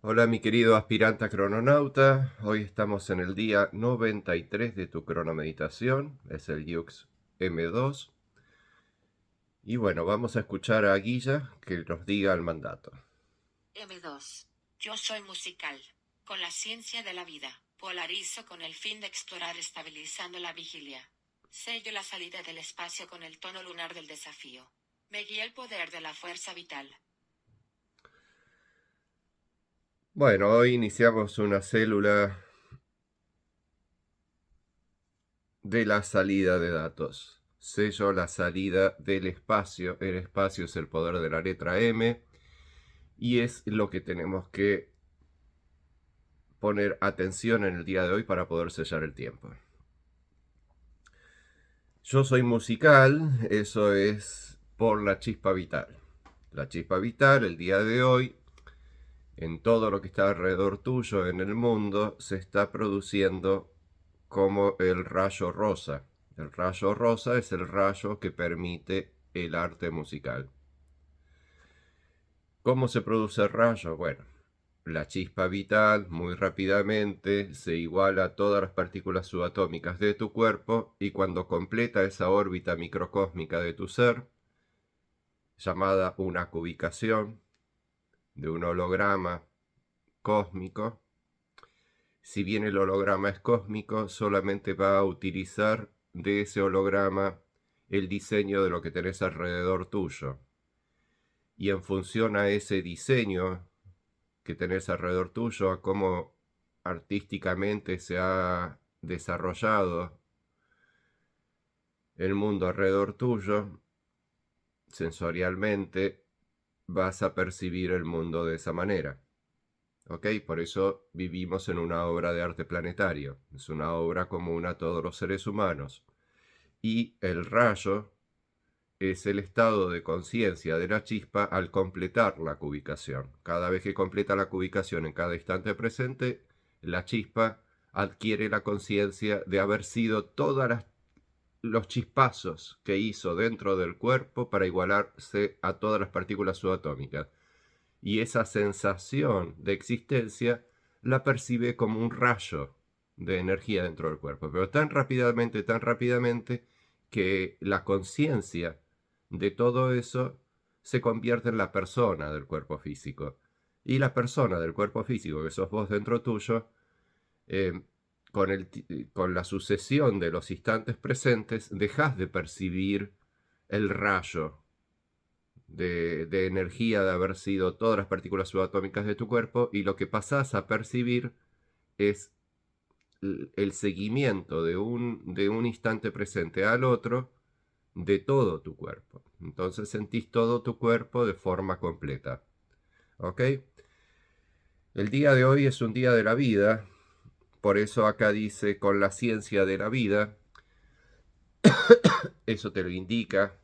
Hola mi querido aspirante a crononauta, hoy estamos en el día 93 de tu cronomeditación, es el Yux M2, y bueno, vamos a escuchar a Guilla que nos diga el mandato. M2. Yo soy musical. Con la ciencia de la vida, polarizo con el fin de explorar estabilizando la vigilia. Sello la salida del espacio con el tono lunar del desafío. Me guía el poder de la fuerza vital. Bueno, hoy iniciamos una célula de la salida de datos. Sello la salida del espacio, el espacio es el poder de la letra M, y es lo que tenemos que poner atención en el día de hoy para poder sellar el tiempo. Yo soy musical, eso es por la chispa vital. La chispa vital, el día de hoy, en todo lo que está alrededor tuyo en el mundo, se está produciendo como el rayo rosa. El rayo rosa es el rayo que permite el arte musical. ¿Cómo se produce el rayo? Bueno, la chispa vital muy rápidamente se iguala a todas las partículas subatómicas de tu cuerpo y cuando completa esa órbita microcósmica de tu ser, llamada una cubicación de un holograma cósmico, si bien el holograma es cósmico, solamente va a utilizar de ese holograma el diseño de lo que tenés alrededor tuyo. Y en función a ese diseño que tenés alrededor tuyo, a cómo artísticamente se ha desarrollado el mundo alrededor tuyo, sensorialmente vas a percibir el mundo de esa manera. ¿Ok? Por eso vivimos en una obra de arte planetario. Es una obra común a todos los seres humanos. Y el rayo es el estado de conciencia de la chispa al completar la cubicación. Cada vez que completa la cubicación en cada instante presente, la chispa adquiere la conciencia de haber sido todos los chispazos que hizo dentro del cuerpo para igualarse a todas las partículas subatómicas. Y esa sensación de existencia la percibe como un rayo de energía dentro del cuerpo, pero tan rápidamente, que la conciencia de todo eso se convierte en la persona del cuerpo físico. Y la persona del cuerpo físico, que sos vos dentro tuyo, eh, con la sucesión de los instantes presentes, dejas de percibir el rayo de energía de haber sido todas las partículas subatómicas de tu cuerpo, y lo que pasás a percibir es el seguimiento de un instante presente al otro de todo tu cuerpo. Entonces sentís todo tu cuerpo de forma completa. ¿Ok? El día de hoy es un día de la vida, por eso acá dice con la ciencia de la vida, eso te lo indica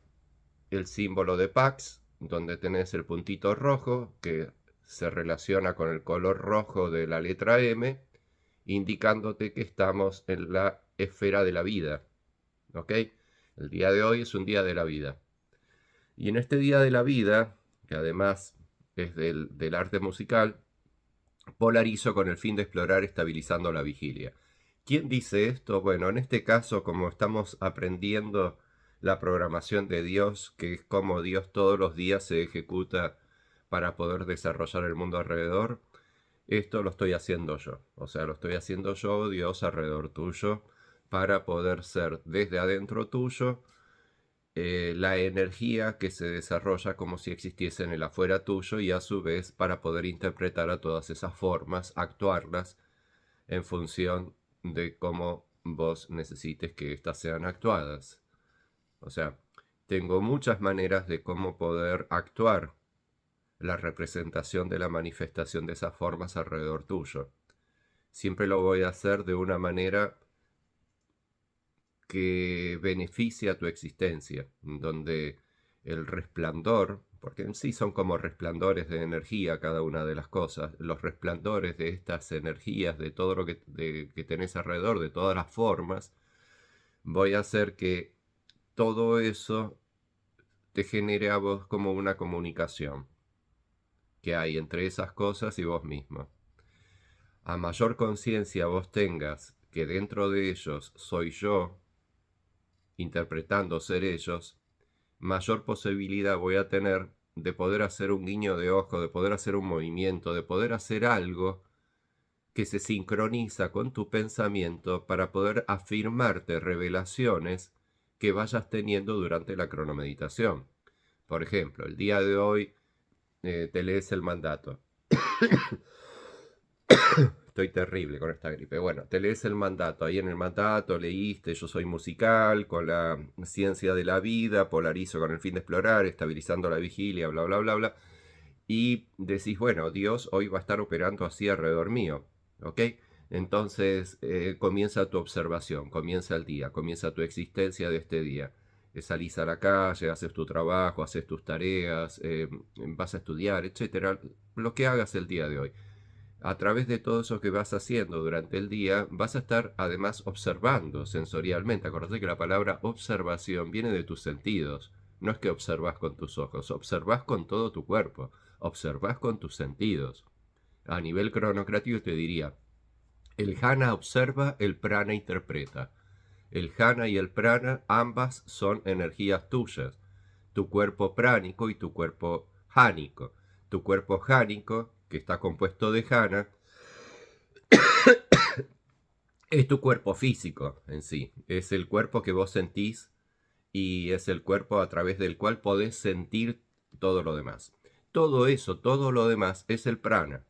el símbolo de Pax, donde tenés el puntito rojo que se relaciona con el color rojo de la letra M, indicándote que estamos en la esfera de la vida. ¿Ok? El día de hoy es un día de la vida. Y en este día de la vida, que además es del arte musical, polarizo con el fin de explorar estabilizando la vigilia. ¿Quién dice esto? Bueno, en este caso, como estamos aprendiendo la programación de Dios, que es como Dios todos los días se ejecuta para poder desarrollar el mundo alrededor, esto lo estoy haciendo yo. O sea, lo estoy haciendo yo, Dios, alrededor tuyo, para poder ser desde adentro tuyo la energía que se desarrolla como si existiese en el afuera tuyo, y a su vez para poder interpretar a todas esas formas, actuarlas en función de cómo vos necesites que éstas sean actuadas. O sea, tengo muchas maneras de cómo poder actuar la representación de la manifestación de esas formas alrededor tuyo. Siempre lo voy a hacer de una manera que beneficia tu existencia, donde el resplandor, porque en sí son como resplandores de energía cada una de las cosas, los resplandores de estas energías, de todo lo que tenés alrededor, de todas las formas, voy a hacer que todo eso te genere a vos como una comunicación. que hay entre esas cosas y vos mismo. A mayor conciencia vos tengas que dentro de ellos soy yo, interpretando ser ellos, mayor posibilidad voy a tener de poder hacer un guiño de ojo, de poder hacer un movimiento, de poder hacer algo que se sincroniza con tu pensamiento para poder afirmarte revelaciones que vayas teniendo durante la cronomeditación. Por ejemplo, el día de hoy te lees el mandato. Estoy terrible con esta gripe. Bueno, te lees el mandato. Ahí en el mandato leíste: yo soy musical, con la ciencia de la vida, polarizo con el fin de explorar, estabilizando la vigilia, bla, bla, bla, bla. Y decís, bueno, Dios hoy va a estar operando así alrededor mío. ¿Ok? Entonces comienza tu observación, comienza el día, comienza tu existencia de este día. Salís a la calle, haces tu trabajo, haces tus tareas, vas a estudiar, etcétera. Lo que hagas el día de hoy. A través de todo eso que vas haciendo durante el día, vas a estar además observando sensorialmente. Acordate que la palabra observación viene de tus sentidos. No es que observas con tus ojos, observas con todo tu cuerpo, observas con tus sentidos. A nivel cronocrático te diría, el jhana observa, el prana interpreta. El jhana y el prana ambas son energías tuyas, tu cuerpo pránico y tu cuerpo jánico. Tu cuerpo jánico, que está compuesto de jhana, es tu cuerpo físico en sí, es el cuerpo que vos sentís y es el cuerpo a través del cual podés sentir todo lo demás. Todo eso, todo lo demás es el prana,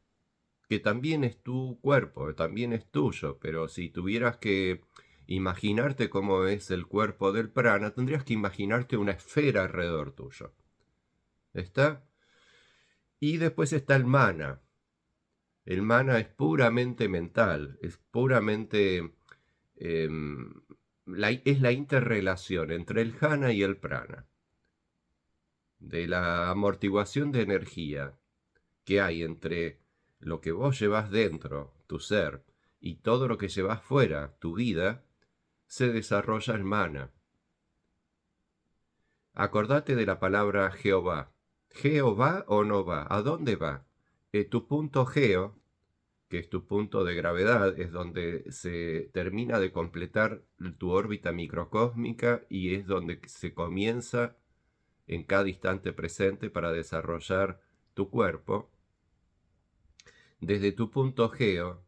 que también es tu cuerpo, también es tuyo, pero si tuvieras que imaginarte cómo es el cuerpo del prana, tendrías que imaginarte una esfera alrededor tuyo. ¿Está? Y después está el mana. El mana es puramente mental, es puramente eh, es la interrelación entre el jhana y el prana, de la amortiguación de energía que hay entre lo que vos llevas dentro, tu ser, y todo lo que llevas fuera, tu vida, se desarrolla el mana. Acordate de la palabra Jehová. ¿Jehová o no va? ¿A dónde va? Tu punto geo, que es tu punto de gravedad, es donde se termina de completar tu órbita microcósmica y es donde se comienza en cada instante presente para desarrollar tu cuerpo. Desde tu punto geo,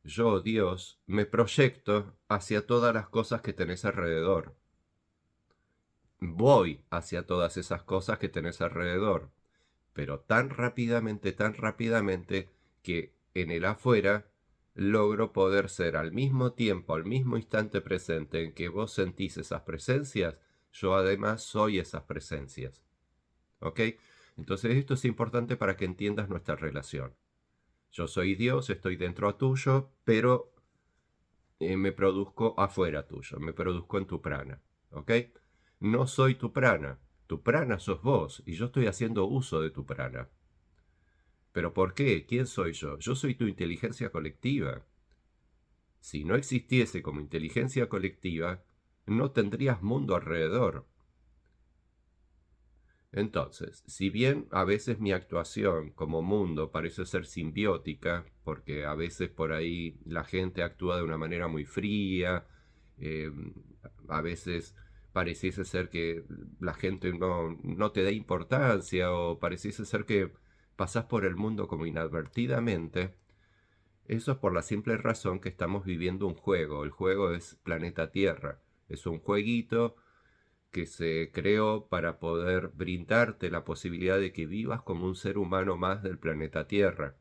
yo, Dios, me proyecto hacia todas las cosas que tenés alrededor. Voy hacia todas esas cosas que tenés alrededor, pero tan rápidamente, que en el afuera logro poder ser al mismo tiempo, al mismo instante presente en que vos sentís esas presencias, yo además soy esas presencias. ¿Ok? Entonces esto es importante para que entiendas nuestra relación. Yo soy Dios, estoy dentro tuyo, pero me produzco afuera tuyo, me produzco en tu prana. ¿Ok? No soy tu prana sos vos, y yo estoy haciendo uso de tu prana. ¿Pero por qué? ¿Quién soy yo? Yo soy tu inteligencia colectiva. Si no existiese como inteligencia colectiva, no tendrías mundo alrededor. Entonces, si bien a veces mi actuación como mundo parece ser simbiótica, porque a veces por ahí la gente actúa de una manera muy fría, eh, a veces pareciese ser que la gente no te da importancia o pareciese ser que pasás por el mundo como inadvertidamente, eso es por la simple razón que estamos viviendo un juego. El juego es Planeta Tierra. Es un jueguito que se creó para poder brindarte la posibilidad de que vivas como un ser humano más del planeta Tierra,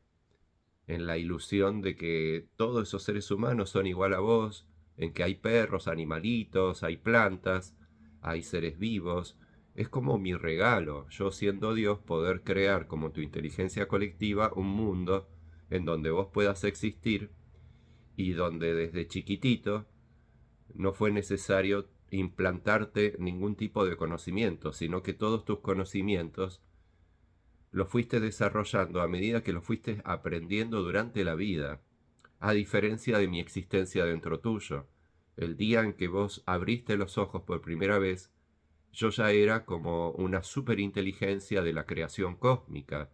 en la ilusión de que todos esos seres humanos son igual a vos, en que hay perros, animalitos, hay plantas, hay seres vivos. Es como mi regalo, yo siendo Dios, poder crear como tu inteligencia colectiva un mundo en donde vos puedas existir y donde desde chiquitito no fue necesario implantarte ningún tipo de conocimiento, sino que todos tus conocimientos los fuiste desarrollando a medida que los fuiste aprendiendo durante la vida, a diferencia de mi existencia dentro tuyo. El día en que vos abriste los ojos por primera vez, yo ya era como una superinteligencia de la creación cósmica.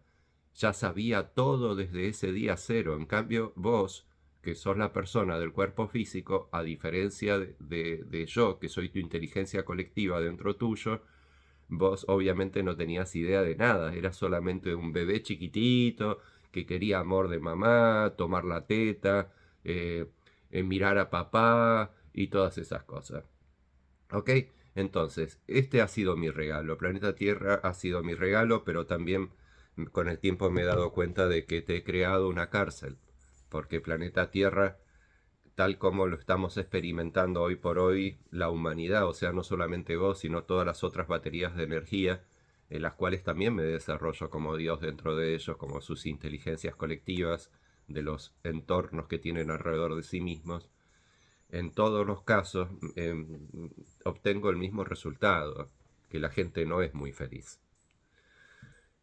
ya sabía todo desde ese día cero. En cambio, vos, que sos la persona del cuerpo físico, a diferencia de yo, que soy tu inteligencia colectiva dentro tuyo, vos obviamente no tenías idea de nada, eras solamente un bebé chiquitito que quería amor de mamá, tomar la teta, eh, mirar a papá y todas esas cosas. ¿Ok? Entonces, este ha sido mi regalo. Planeta Tierra ha sido mi regalo, pero también con el tiempo me he dado cuenta de que te he creado una cárcel. Porque Planeta Tierra, tal como lo estamos experimentando hoy por hoy, la humanidad, o sea, no solamente vos, sino todas las otras baterías de energía, en las cuales también me desarrollo como Dios dentro de ellos, como sus inteligencias colectivas, de los entornos que tienen alrededor de sí mismos, en todos los casos obtengo el mismo resultado, que la gente no es muy feliz.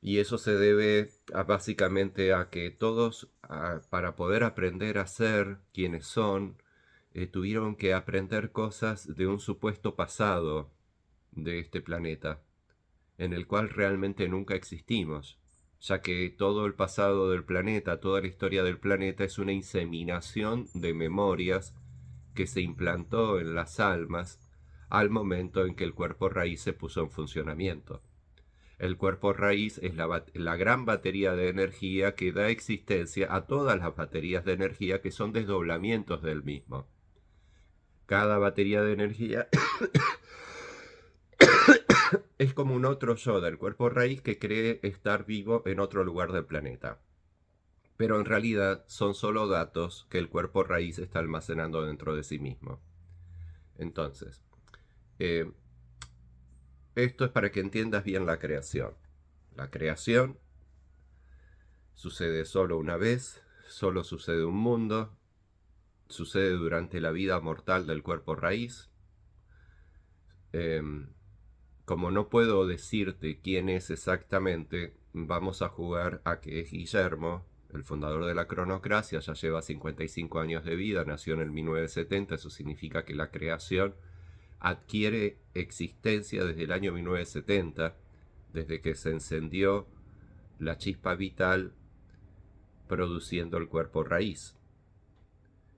Y eso se debe básicamente a que todos, para poder aprender a ser quienes son, tuvieron que aprender cosas de un supuesto pasado de este planeta, en el cual realmente nunca existimos, ya que todo el pasado del planeta, toda la historia del planeta es una inseminación de memorias que se implantó en las almas al momento en que el cuerpo raíz se puso en funcionamiento. El cuerpo raíz es la gran batería de energía que da existencia a todas las baterías de energía que son desdoblamientos del mismo. Cada batería de energía es como un otro yo del cuerpo raíz que cree estar vivo en otro lugar del planeta. Pero en realidad son solo datos que el cuerpo raíz está almacenando dentro de sí mismo. Entonces, eh, esto es para que entiendas bien la creación. La creación sucede solo una vez, solo sucede un mundo, sucede durante la vida mortal del cuerpo raíz. Eh, Como no puedo decirte quién es exactamente, vamos a jugar a que es Guillermo, el fundador de la cronocracia, ya lleva 55 años de vida, nació en el 1970, eso significa que la creación adquiere existencia desde el año 1970, desde que se encendió la chispa vital produciendo el cuerpo raíz.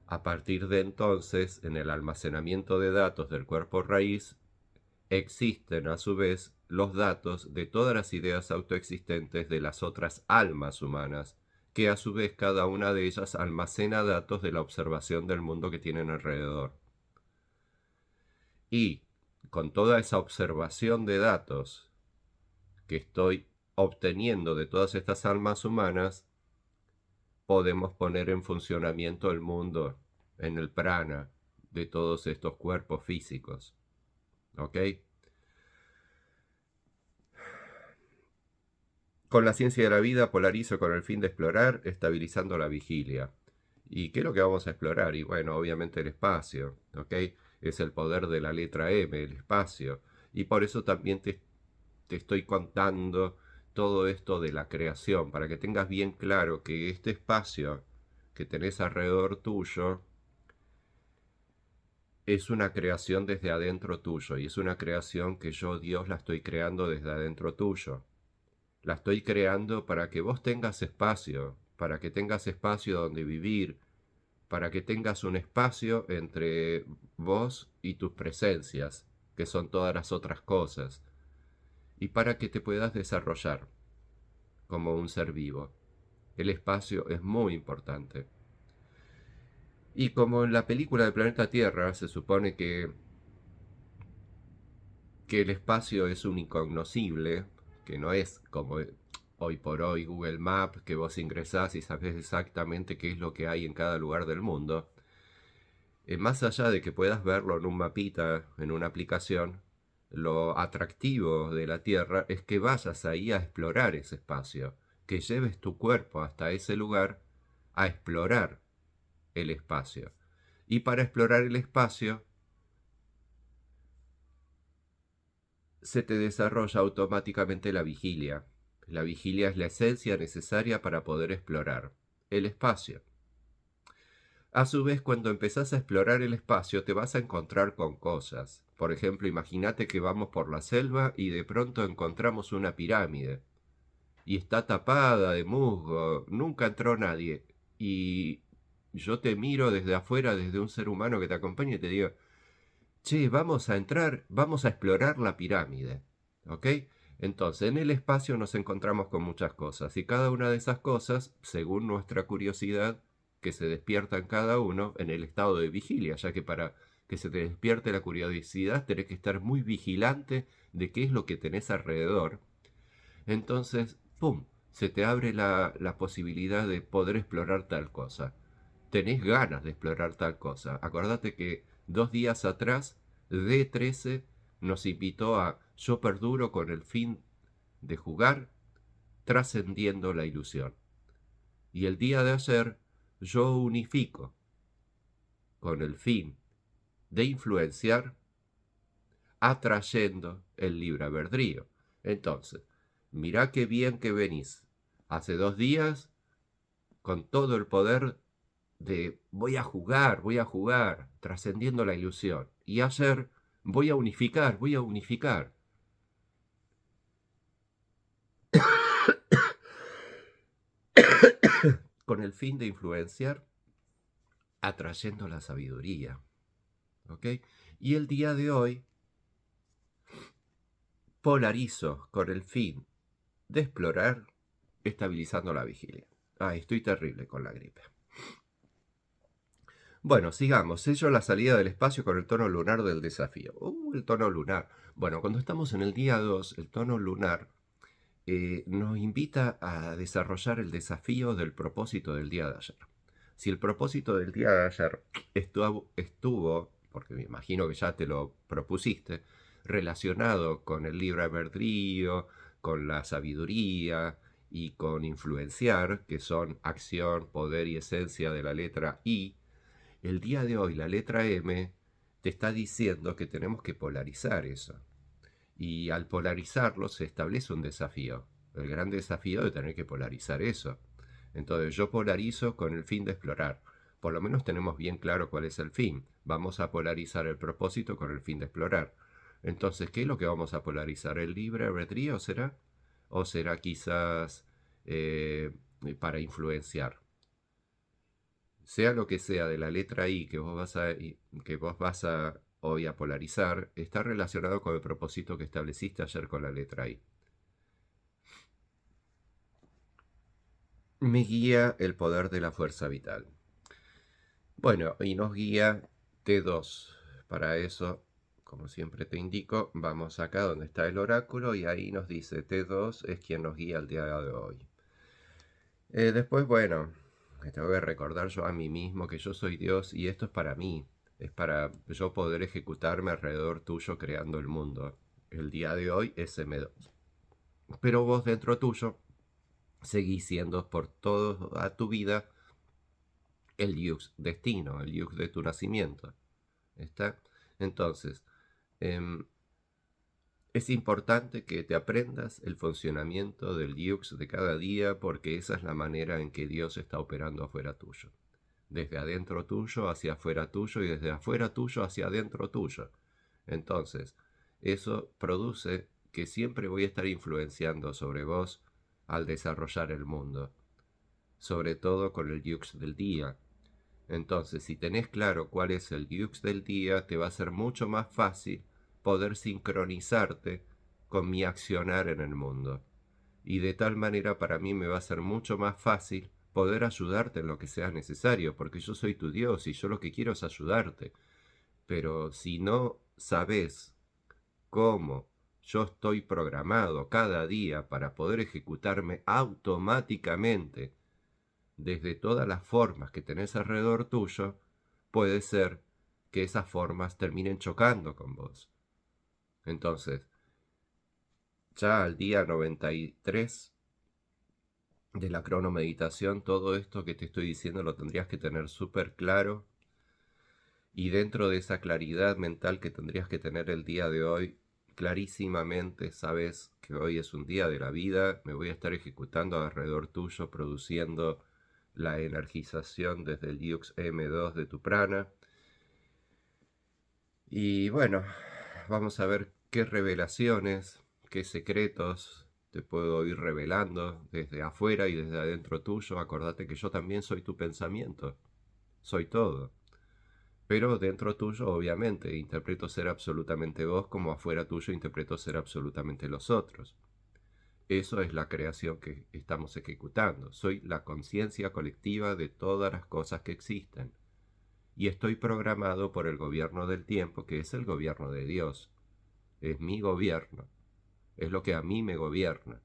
A partir de entonces, en el almacenamiento de datos del cuerpo raíz, existen a su vez los datos de todas las ideas autoexistentes de las otras almas humanas, que a su vez cada una de ellas almacena datos de la observación del mundo que tienen alrededor. Y con toda esa observación de datos que estoy obteniendo de todas estas almas humanas, podemos poner en funcionamiento el mundo en el prana de todos estos cuerpos físicos. ¿Ok? Con la ciencia de la vida polarizo con el fin de explorar, estabilizando la vigilia. ¿Y qué es lo que vamos a explorar? Y bueno, obviamente el espacio, ¿ok? Es el poder de la letra M, el espacio. Y por eso también te estoy contando todo esto de la creación, para que tengas bien claro que este espacio que tenés alrededor tuyo es una creación desde adentro tuyo, y es una creación que yo, Dios, la estoy creando desde adentro tuyo. La estoy creando para que vos tengas espacio, para que tengas espacio donde vivir, para que tengas un espacio entre vos y tus presencias, que son todas las otras cosas, y para que te puedas desarrollar como un ser vivo. El espacio es muy importante. Y como en la película de Planeta Tierra se supone que el espacio es un incognoscible, que no es como hoy por hoy Google Maps, que vos ingresás y sabés exactamente qué es lo que hay en cada lugar del mundo. Más allá de que puedas verlo en un mapita, en una aplicación, lo atractivo de la Tierra es que vayas ahí a explorar ese espacio, que lleves tu cuerpo hasta ese lugar a explorar el espacio. Y para explorar el espacio se te desarrolla automáticamente la vigilia. La vigilia es la esencia necesaria para poder explorar el espacio. A su vez, cuando empezás a explorar el espacio, te vas a encontrar con cosas. Por ejemplo, imagínate que vamos por la selva y de pronto encontramos una pirámide. y está tapada de musgo, nunca entró nadie. Y yo te miro desde afuera, desde un ser humano que te acompaña y te digo, che, vamos a entrar, vamos a explorar la pirámide, ¿ok? Entonces, en el espacio nos encontramos con muchas cosas y cada una de esas cosas, según nuestra curiosidad, que se despierta en cada uno en el estado de vigilia, ya que para que se te despierte la curiosidad tenés que estar muy vigilante de qué es lo que tenés alrededor. Entonces, ¡pum!, se te abre la posibilidad de poder explorar tal cosa. Tenés ganas de explorar tal cosa. Acordate que 2 días atrás, D13 nos invitó a Yo perduro con el fin de jugar, trascendiendo la ilusión. Y el día de ayer, Yo unifico con el fin de influenciar, atrayendo el libre albedrío. Entonces, mirá qué bien que venís. Hace 2 días, con todo el poder de voy a jugar, trascendiendo la ilusión. Y ayer voy a unificar, con el fin de influenciar, atrayendo la sabiduría. ¿Ok? Y el día de hoy polarizo con el fin de explorar, estabilizando la vigilia. Ay, estoy terrible con la gripe. Bueno, sigamos. Sello la salida del espacio con el tono lunar del desafío. El tono lunar. Bueno, cuando estamos en el día 2, el tono lunar nos invita a desarrollar el desafío del propósito del día de ayer. Si el propósito del día de ayer estuvo, porque me imagino que ya te lo propusiste, relacionado con el libre albedrío, con la sabiduría y con influenciar, que son acción, poder y esencia de la letra I, el día de hoy la letra M te está diciendo que tenemos que polarizar eso. Y al polarizarlo se establece un desafío. El gran desafío de tener que polarizar eso. Entonces yo polarizo con el fin de explorar. Por lo menos tenemos bien claro cuál es el fin. Vamos a polarizar el propósito con el fin de explorar. Entonces, ¿qué es lo que vamos a polarizar? ¿El libre albedrío será? ¿O será quizás eh, para influenciar? Sea lo que sea de la letra I que vos vas a hoy a polarizar, está relacionado con el propósito que estableciste ayer con la letra I. Me guía el poder de la fuerza vital. Bueno, y nos guía T2. Para eso, como siempre te indico, vamos acá donde está el oráculo y ahí nos dice T2 es quien nos guía el día de hoy. Después, bueno, me tengo que recordar yo a mí mismo que yo soy Dios y esto es para mí. Es para yo poder ejecutarme alrededor tuyo creando el mundo. El día de hoy es M2. Pero vos dentro tuyo seguís siendo por toda tu vida el Yux destino, el Yux de tu nacimiento. ¿Está? Entonces, em, es importante que te aprendas el funcionamiento del Yux de cada día porque esa es la manera en que Dios está operando afuera tuyo. Desde adentro tuyo hacia afuera tuyo y desde afuera tuyo hacia adentro tuyo. Entonces, eso produce que siempre voy a estar influenciando sobre vos al desarrollar el mundo, sobre todo con el Yux del día. Entonces, si tenés claro cuál es el Yux del día, te va a ser mucho más fácil poder sincronizarte con mi accionar en el mundo. Y de tal manera para mí me va a ser mucho más fácil poder ayudarte en lo que sea necesario, porque yo soy tu Dios y yo lo que quiero es ayudarte. Pero si no sabes cómo yo estoy programado cada día para poder ejecutarme automáticamente desde todas las formas que tenés alrededor tuyo, puede ser que esas formas terminen chocando con vos. Entonces, ya al día 93 de la cronomeditación, todo esto que te estoy diciendo lo tendrías que tener súper claro y dentro de esa claridad mental que tendrías que tener el día de hoy, clarísimamente sabes que hoy es un día de la vida, me voy a estar ejecutando alrededor tuyo, produciendo la energización desde el Yux M2 de tu prana. Y bueno, vamos a ver qué revelaciones, qué secretos te puedo ir revelando desde afuera y desde adentro tuyo. Acordate que yo también soy tu pensamiento, soy todo. Pero dentro tuyo, obviamente, interpreto ser absolutamente vos, como afuera tuyo interpreto ser absolutamente los otros. Eso es la creación que estamos ejecutando. Soy la conciencia colectiva de todas las cosas que existen. Y estoy programado por el gobierno del tiempo, que es el gobierno de Dios. Es mi gobierno. Es lo que a mí me gobierna.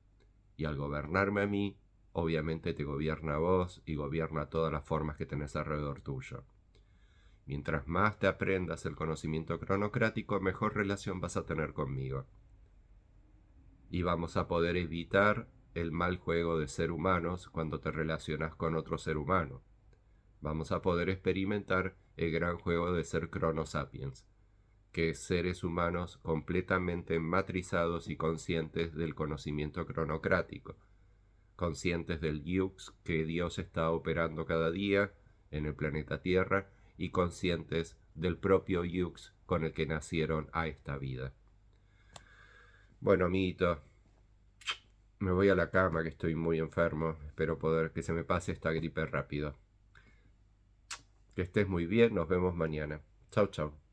Y al gobernarme a mí, obviamente te gobierna a vos y gobierna todas las formas que tenés alrededor tuyo. Mientras más te aprendas el conocimiento cronocrático, mejor relación vas a tener conmigo. Y vamos a poder evitar el mal juego de ser humanos cuando te relacionas con otro ser humano. Vamos a poder experimentar el gran juego de ser cronosapiens, que es seres humanos completamente matrizados y conscientes del conocimiento cronocrático, conscientes del yux que Dios está operando cada día en el planeta Tierra y conscientes del propio yux con el que nacieron a esta vida. Bueno, amiguito, me voy a la cama que estoy muy enfermo. Espero poder que se me pase esta gripe rápido. Que estés muy bien, nos vemos mañana. Chau, chau.